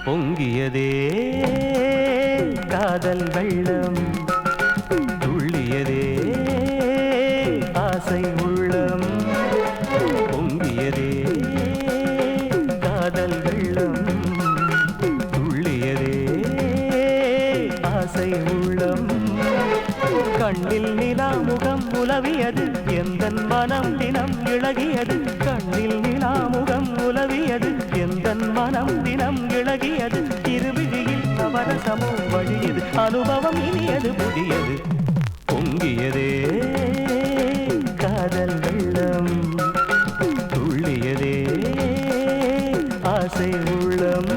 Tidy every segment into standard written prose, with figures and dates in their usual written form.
பொங்கியதே காதல் வெள்ளம், துள்ளியதே ஆசை உள்ளம். பொங்கியதே காதல் வெள்ளம், துள்ளியதே ஆசை உள்ளம். கண்ணில் நிலா முகம் உலவியது, எந்தன் மனம் தினம் இழகியது. கண்ணில் நிலா முகம் உலவியது, எந்தன் மனம் தினம் இழகியது. இருவிழியில் நவரசமும் வழியது, அனுபவம் இனியது புதியது. பொங்கியதே காதல் வெள்ளம், துள்ளியதே ஆசை உள்ளம்.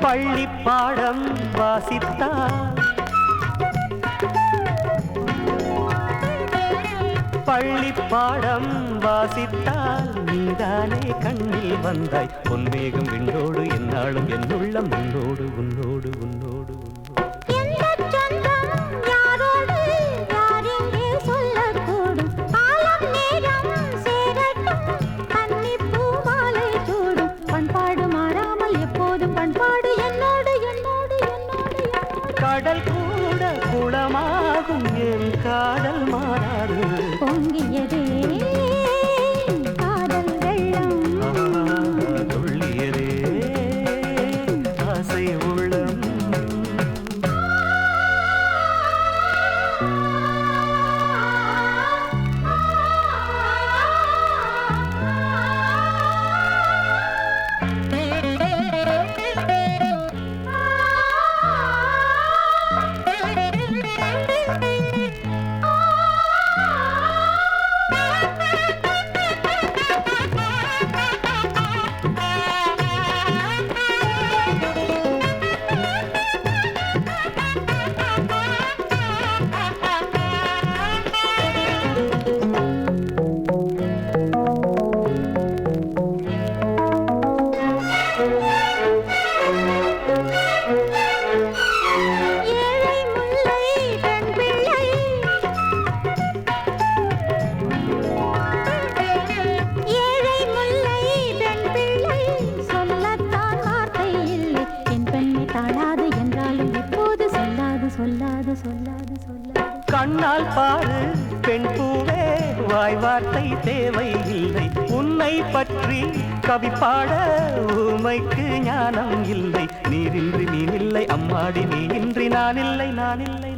பள்ளி பாடம் வாசித்தால், பள்ளி பாடம் வாசித்தால் நீதானே கண்ணில் வந்தாய். பொன்மேகம் விண்ணோடு என்னாலும் என்னுள்ளம் உன்னோடு உன்னோடு உன்னோடு உன்னோடு. கடல் கூட குளமாகும், என் காதல் மாறாது. பொங்கியதே காதல் வெள்ளம், துள்ளியதே ஆசை உள்ளம். கண்ணால் பாரு பெண் பூவே, வாய் வார்த்தை தேவையில்லை. உன்னை பற்றி கவி பாட ஊமைக்கு ஞானம் இல்லை. நீரின்றி நீனில்லை அம்மாடி, நீ இன்றி நான் இல்லை நான் இல்லை.